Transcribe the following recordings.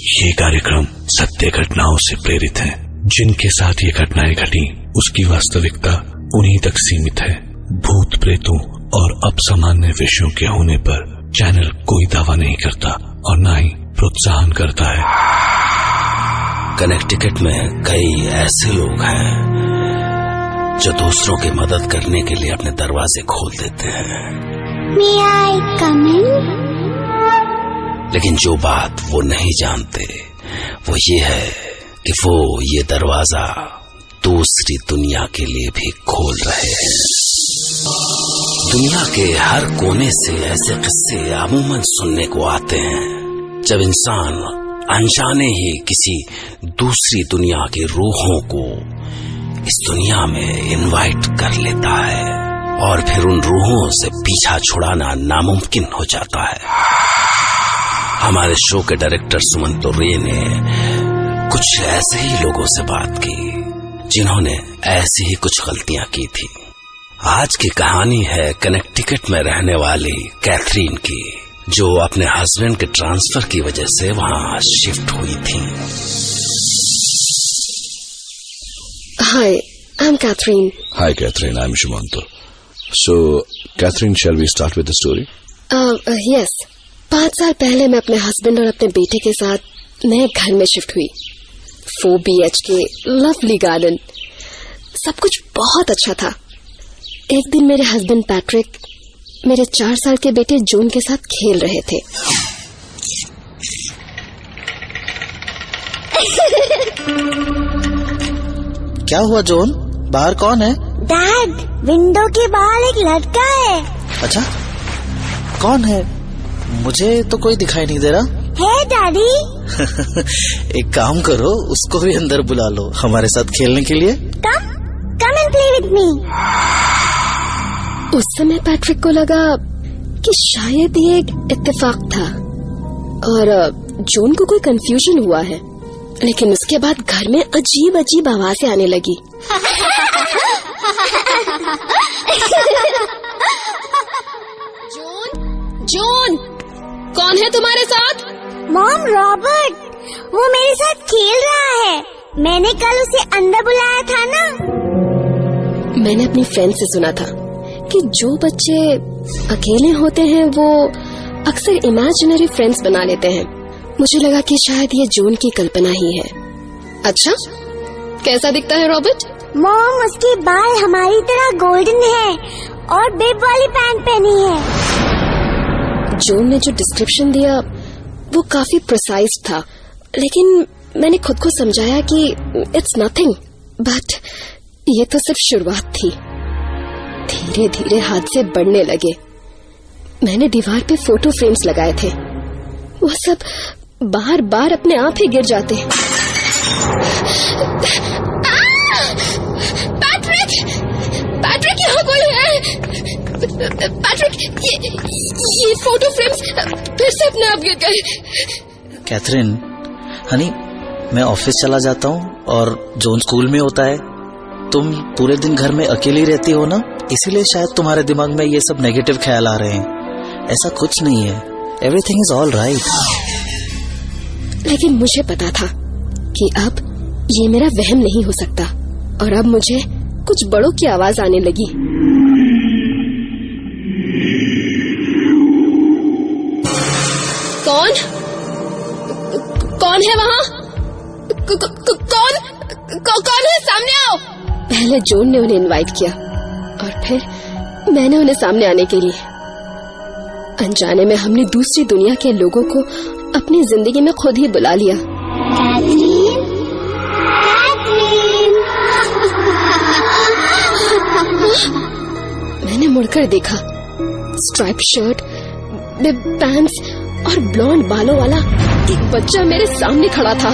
ये कार्यक्रम सत्य घटनाओं से प्रेरित है। जिनके साथ ये घटनाएं घटी उसकी वास्तविकता उन्हीं तक सीमित है। भूत प्रेतों और असामान्य विषयों के होने पर चैनल कोई दावा नहीं करता और न ही प्रोत्साहन करता है। कनेक्टिकट में कई ऐसे लोग हैं जो दूसरों की मदद करने के लिए अपने दरवाजे खोल देते हैं। May I come in? लेकिन जो बात वो नहीं जानते वो ये है कि वो ये दरवाजा दूसरी दुनिया के लिए भी खोल रहे हैं। दुनिया के हर कोने से ऐसे किस्से अमूमन सुनने को आते हैं जब इंसान अनजाने ही किसी दूसरी दुनिया की रूहों को इस दुनिया में इनवाइट कर लेता है और फिर उन रूहों से पीछा छुड़ाना नामुमकिन हो जाता है। हमारे शो के डायरेक्टर सुमंत रे ने कुछ ऐसे ही लोगों से बात की जिन्होंने ऐसी ही कुछ गलतियां की थी। आज की कहानी है कनेक्टिकट में रहने वाली कैथरीन की, जो अपने हस्बैंड के ट्रांसफर की वजह से वहां शिफ्ट हुई थी। Hi, I'm Catherine. Hi Catherine, I'm Shumanto. So Catherine, shall we start with the story? Yes. 5 साल पहले मैं अपने हस्बैंड और अपने बेटे के साथ नए घर में शिफ्ट हुई। 4 BHK, लवली गार्डन, सब कुछ बहुत अच्छा था। एक दिन मेरे हस्बैंड पैट्रिक मेरे 4 साल के बेटे जॉन के साथ खेल रहे थे। क्या हुआ जॉन? बाहर कौन है? डैड, विंडो के बाहर एक लड़का है। अच्छा, कौन है? मुझे तो कोई दिखाई नहीं दे रहा। है डैडी। एक काम करो, उसको भी अंदर बुला लो हमारे साथ खेलने के लिए। Come and play with me. उस समय पैट्रिक को लगा कि शायद ये एक इत्तेफाक था और जॉन को कोई कंफ्यूजन हुआ है, लेकिन उसके बाद घर में अजीब अजीब आवाजें आने लगी। जॉन, कौन है तुम्हारे साथ? मॉम, रॉबर्ट, वो मेरे साथ खेल रहा है। मैंने कल उसे अंदर बुलाया था ना। मैंने अपनी फ्रेंड से सुना था कि जो बच्चे अकेले होते हैं वो अक्सर इमेजिनरी फ्रेंड्स बना लेते हैं। मुझे लगा कि शायद ये जॉन की कल्पना ही है। अच्छा, कैसा दिखता है रॉबर्ट? मॉम, उसके बाल हमारी तरह गोल्डन है और बिब वाली पैंट पहनी है। जॉन ने जो डिस्क्रिप्शन दिया वो काफी प्रिसाइज था, लेकिन मैंने खुद को समझाया कि इट्स नथिंग, बट ये तो सिर्फ शुरुआत थी। धीरे धीरे हादसे बढ़ने लगे। मैंने दीवार पे फोटो फ्रेम्स लगाए थे, वो सब बार बार अपने आप ही गिर जाते। पैट्रिक, यहाँ कोई है? पैट्रिक, ये फोटो फ्रेम्स फिर से अपने आप गिर गए। कैथरीन, हनी, मैं ऑफिस चला जाता हूँ और जॉन स्कूल में होता है। तुम पूरे दिन घर में अकेली रहती हो ना, इसीलिए शायद तुम्हारे दिमाग में ये सब नेगेटिव ख्याल आ रहे हैं। ऐसा कुछ नहीं है, एवरीथिंग इज ऑल राइट। लेकिन मुझे पता था कि अब ये मेरा वहम नहीं हो सकता और अब मुझे कुछ बड़ों की आवाज आने लगी। कौन है वहाँ? कौन है? सामने आओ। पहले जॉन ने उन्हें इनवाइट किया और फिर मैंने उन्हें सामने आने के लिए। अनजाने में हमने दूसरी दुनिया के लोगों को अपनी जिंदगी में खुद ही बुला लिया। मैंने मुड़कर देखा, स्ट्राइप शर्ट, बिब पैंट्स और ब्लॉन्ड बालों वाला एक बच्चा मेरे सामने खड़ा था।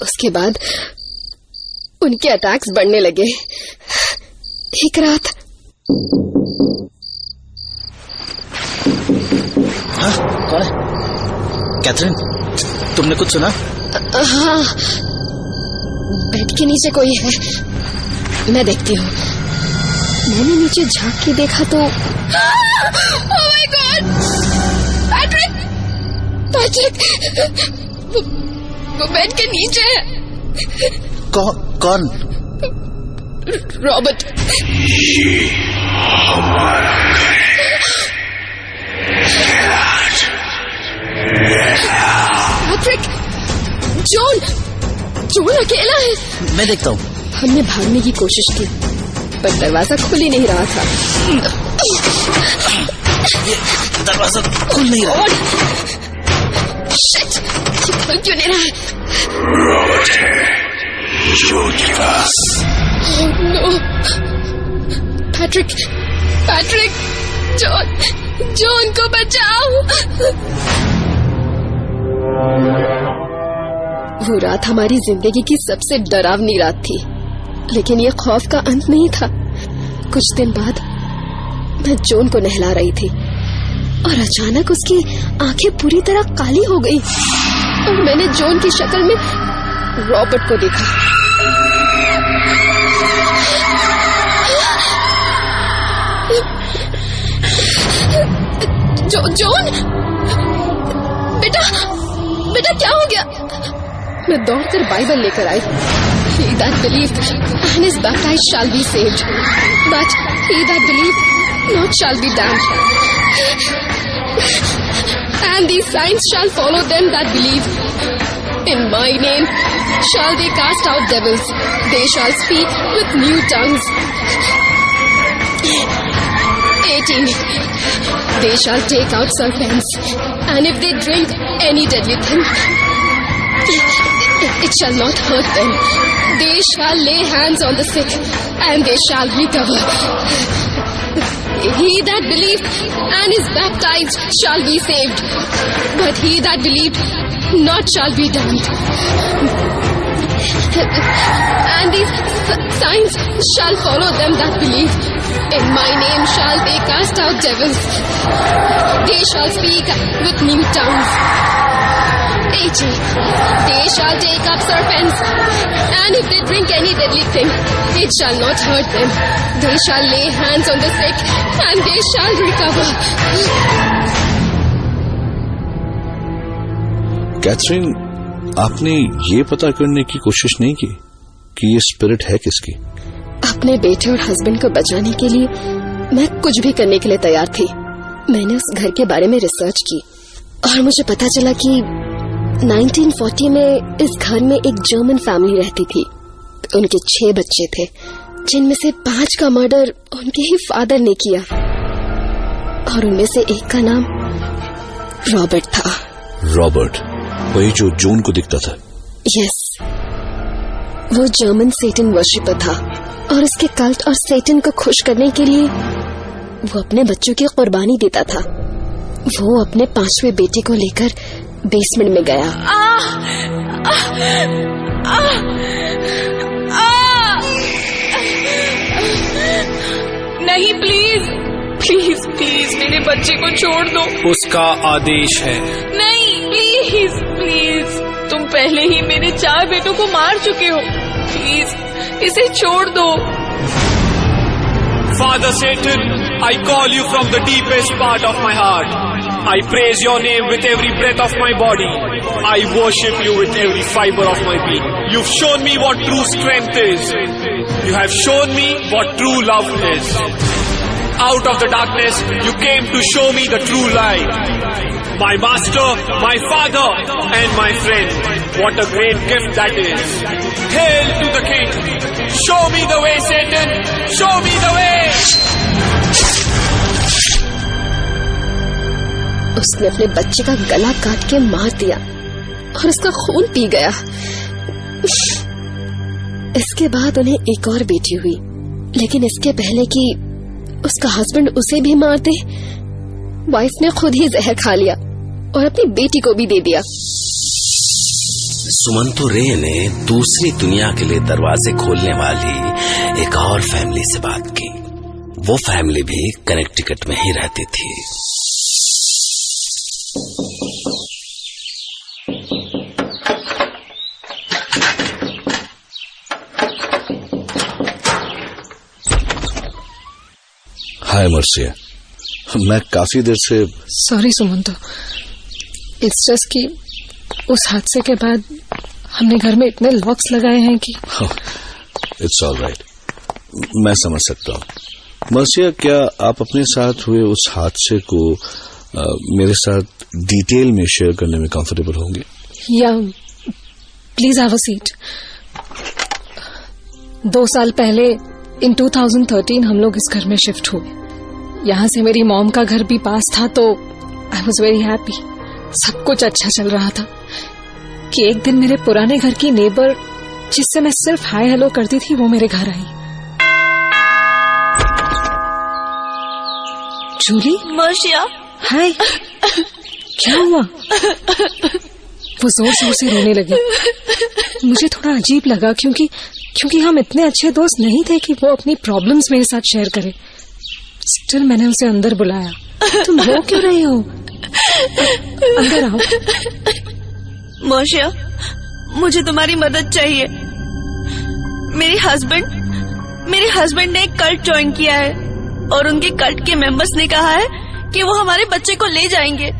उसके बाद उनके अटैक्स बढ़ने लगे। एक रात कौन है? कैथरीन, तुमने कुछ सुना? हाँ, बेड के नीचे कोई है। मैं देखती हूँ। मैंने नीचे झांक के देखा तो Oh my God! पैट्रिक! वो बेड के नीचे है। कौन? रॉबर्ट। पैट्रिक! जॉन अकेला है। मैं देखता हूँ। हमने भागने की कोशिश की पर दरवाजा खुल ही नहीं रहा था। दरवाजा खुल नहीं रहा। शिट! ये खुल क्यों नहीं रहा है? रॉबर्ट है जॉन के पास। नो! पैट्रिक! जॉन को बचाओ! वो रात हमारी जिंदगी की सबसे डरावनी रात थी, लेकिन ये खौफ का अंत नहीं था। कुछ दिन बाद मैं जॉन को नहला रही थी और अचानक उसकी आंखें पूरी तरह काली हो गई और मैंने जॉन की शक्ल में रॉबर्ट को देखा। जॉन! बेटा क्या हो गया? मैं दौड़कर बाइबल लेकर आई। He that believed and is baptized shall be saved, but he that believed not shall be damned. And these signs shall follow them that believe. In my name shall they cast out devils. They shall speak with new tongues. 18. They shall take out serpents, and if they drink any deadly thing, it shall not hurt them. They shall lay hands on the sick, and they shall recover. He that believed and is baptized shall be saved, but he that believed not shall be damned. And these signs shall follow them that believe. In my name shall they cast out devils. They shall speak with new tongues. 18. They shall take up serpents, and if they drink any deadly thing, it shall not hurt them. They shall lay hands on the sick, and they shall recover. Catherine, आपने ये पता करने की कोशिश नहीं की कि ये स्पिरिट है किसकी? अपने बेटे और हस्बैंड को बचाने के लिए मैं कुछ भी करने के लिए तैयार थी। मैंने उस घर के बारे में रिसर्च की और मुझे पता चला कि 1940 में इस घर में एक जर्मन फैमिली रहती थी। उनके 6 बच्चे थे, जिनमें से 5 का मर्डर उनके ही फादर ने किया और उनमें से एक का नाम रॉबर्ट था। रॉबर्ट, वही जो जॉन को दिखता था? यस, वो जर्मन सेटन वर्शिपर था और उसके कल्ट और सेटन को खुश करने के लिए वो अपने बच्चों की कुर्बानी देता था। वो अपने 5वें बेटे को लेकर बेसमेंट में गया। नहीं, प्लीज मेरे बच्चे को छोड़ दो। उसका आदेश है। नहीं, प्लीज तुम पहले ही मेरे 4 बेटों को मार चुके हो। प्लीज इसे छोड़ दो। Father Satan, I call you from the deepest part of my heart. I praise your name with every breath of my body. I worship you with every fiber of my being. You've shown me what true strength is. You have shown me what true love is. Out of the darkness, you came to show me the true light. My master, my father, and my friend. What a great gift that is. Hail to the King. Show me the way, Satan. Show me the way. उसने अपने बच्चे का गला काट के मार दिया और उसका खून पी गया। इसके बाद उन्हें एक और बेटी हुई, लेकिन इसके पहले कि उसका हस्बैंड उसे भी मार दे, वाइफ ने खुद ही जहर खा लिया और अपनी बेटी को भी दे दिया। सुमंतो रे ने दूसरी दुनिया के लिए दरवाजे खोलने वाली एक और फैमिली से बात की। वो फैमिली भी कनेक्टिकट में ही रहती थी। हाय मर्सिया, मैं काफी देर से। सॉरी सुमंत, इट्स जस्ट कि उस हादसे के बाद हमने घर में इतने लॉक्स लगाए हैं कि। इट्स ऑल राइट, मैं समझ सकता हूँ। मर्सिया, क्या आप अपने साथ हुए उस हादसे को मेरे साथ डिटेल में शेयर करने में कंफर्टेबल होंगे? या प्लीज हैव अ सीट। 2 साल पहले इन 2013 हम लोग इस घर में शिफ्ट हुए। यहाँ से मेरी मॉम का घर भी पास था, तो आई वॉज वेरी हैप्पी। सब कुछ अच्छा चल रहा था कि एक दिन मेरे पुराने घर की नेबर, जिससे मैं सिर्फ हाय हेलो करती थी, वो मेरे घर आई। जूली। मर्सिया। हाय। क्या हुआ? वो जोर जोर से रोने लगी। मुझे थोड़ा अजीब लगा क्योंकि हम इतने अच्छे दोस्त नहीं थे कि वो अपनी प्रॉब्लम्स मेरे साथ शेयर करे। स्टिल मैंने उसे अंदर बुलाया। तुम रो क्यों रही हो? अंदर आओ। मर्सिया, मुझे तुम्हारी मदद चाहिए। मेरे हस्बैंड ने एक कल्ट ज्वाइन किया है और उनके कल्ट के मेंबर्स ने कहा है कि वो हमारे बच्चे को ले जाएंगे।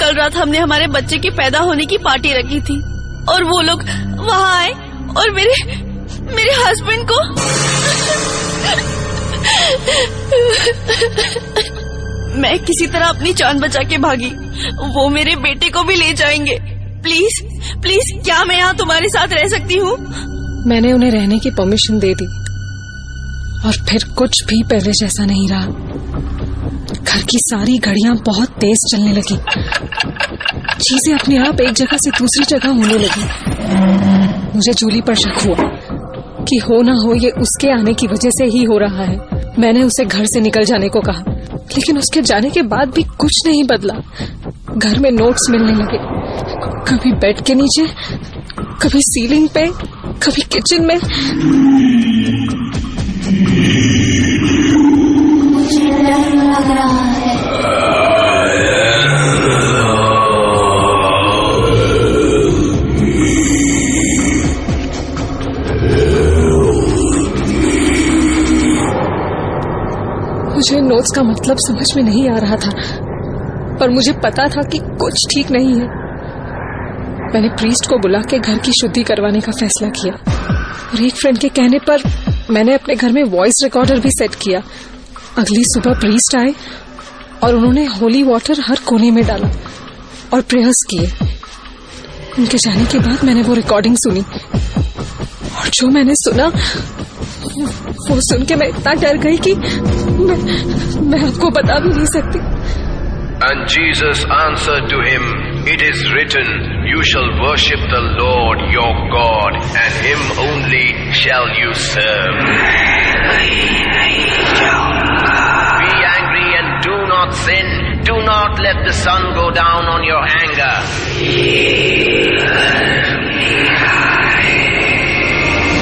कल रात हमने हमारे बच्चे के पैदा होने की पार्टी रखी थी और वो लोग वहाँ आए और मेरे हस्बैंड को मैं किसी तरह अपनी जान बचा के भागी। वो मेरे बेटे को भी ले जाएंगे। प्लीज प्लीज, क्या मैं यहाँ तुम्हारे साथ रह सकती हूँ? मैंने उन्हें रहने की परमिशन दे दी और फिर कुछ भी पहले जैसा नहीं रहा। घर की सारी घड़ियां बहुत तेज चलने लगी। चीजें अपने आप एक जगह से दूसरी जगह होने लगी। मुझे जूली पर शक हुआ कि हो ना हो ये उसके आने की वजह से ही हो रहा है। मैंने उसे घर से निकल जाने को कहा, लेकिन उसके जाने के बाद भी कुछ नहीं बदला। घर में नोट्स मिलने लगे, कभी बेड के नीचे, कभी सीलिंग पे, कभी किचन में। लग रहा है। मुझे नोट्स का मतलब समझ में नहीं आ रहा था, पर मुझे पता था कि कुछ ठीक नहीं है। मैंने प्रीस्ट को बुला के घर की शुद्धि करवाने का फैसला किया और एक फ्रेंड के कहने पर मैंने अपने घर में वॉइस रिकॉर्डर भी सेट किया। अगली सुबह प्रीस्ट आए और उन्होंने होली वाटर हर कोने में डाला और प्रेयर्स किए। उनके जाने के बाद मैंने वो रिकॉर्डिंग सुनी और जो मैंने सुना वो सुन के मैं इतना डर गई कि मैं आपको बता भी नहीं सकती। And Jesus answered to him, "It is written, you shall worship the Lord your God, and him only shall you serve." Be angry and do not sin. Do not let the sun go down on your anger.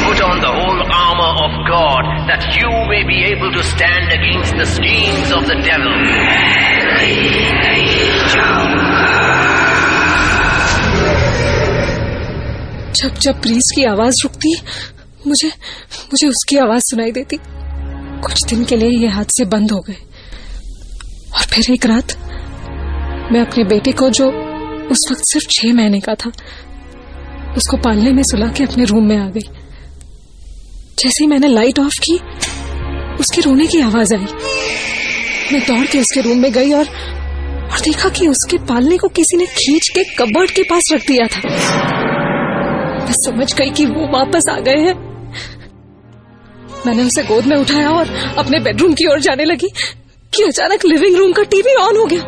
Put on the whole armor of God, that you may be able to stand against the schemes of the devil. जब जब priest की आवाज रुकती, मुझे उसकी आवाज सुनाई देती। कुछ दिन के लिए ये हादसे बंद हो गए और फिर एक रात मैं अपने बेटे को, जो उस वक्त सिर्फ 6 महीने का था, उसको पालने में सुला के अपने रूम में आ गई। जैसे ही मैंने लाइट ऑफ की, उसके रोने की आवाज आई। मैं दौड़ के उसके रूम में गई और देखा कि उसके पालने को किसी ने खींच के कबर्ड के पास रख दिया था। मैं समझ गई कि वो वापस आ गए हैं। मैंने उसे गोद में उठाया और अपने बेडरूम की ओर जाने लगी कि अचानक लिविंग रूम का टीवी ऑन हो गया।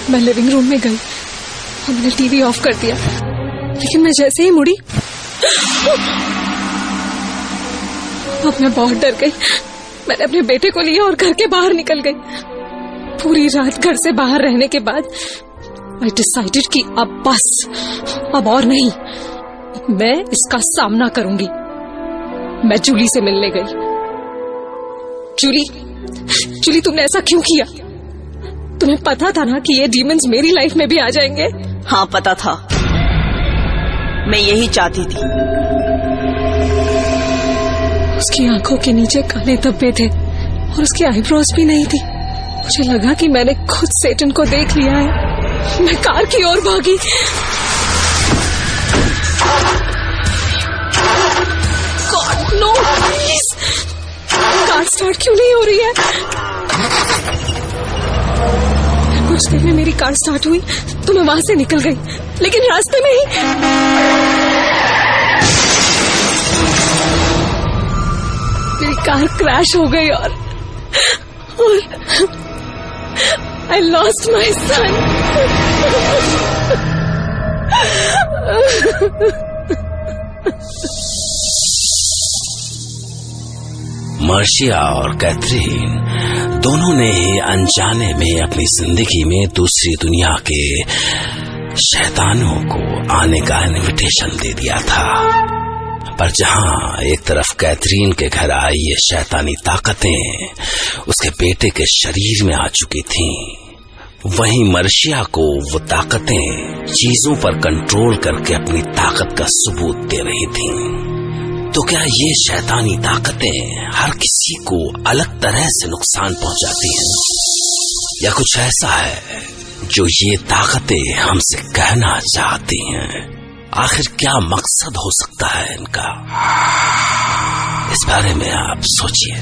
मैं लिविंग रूम में गई और मैंने टीवी ऑफ कर दिया, लेकिन मैं जैसे ही मुड़ी, अब मैं बहुत डर गई। मैंने अपने बेटे को लिया और घर के बाहर निकल गई। पूरी रात घर से बाहर रहने के बाद I decided कि अब बस, अब और नहीं, मैं इसका सामना करूंगी। मैं जूली से मिलने गई। जूली, तुमने ऐसा क्यों किया? तुम्हें पता था ना कि ये डीमंस मेरी लाइफ में भी आ जाएंगे? हाँ, पता था। मैं यही चाहती थी। उसकी आंखों के नीचे काले धब्बे थे और उसकी आईब्रोज भी नहीं थी। मुझे लगा कि मैंने खुद सेटन को देख लिया है। मैं कार की ओर भागी। God no, please. Car start क्यों नहीं हो रही है? कुछ देर में मेरी कार स्टार्ट हुई तो मैं वहां से निकल गई, लेकिन रास्ते में ही मेरी कार क्रैश हो गई और I lost my son. मर्शिया और कैथरीन दोनों ने ही अनजाने में अपनी जिंदगी में दूसरी दुनिया के शैतानों को आने का इनविटेशन दे दिया था। पर जहां एक तरफ कैथरीन के घर आई ये शैतानी ताकतें उसके बेटे के शरीर में आ चुकी थीं, वहीं मर्शिया को वो ताकतें चीजों पर कंट्रोल करके अपनी ताकत का सबूत दे रही थीं। तो क्या ये शैतानी ताकतें हर किसी को अलग तरह से नुकसान पहुंचाती हैं, या कुछ ऐसा है जो ये ताकतें हमसे कहना चाहती हैं? आखिर क्या मकसद हो सकता है इनका? इस बारे में आप सोचिए।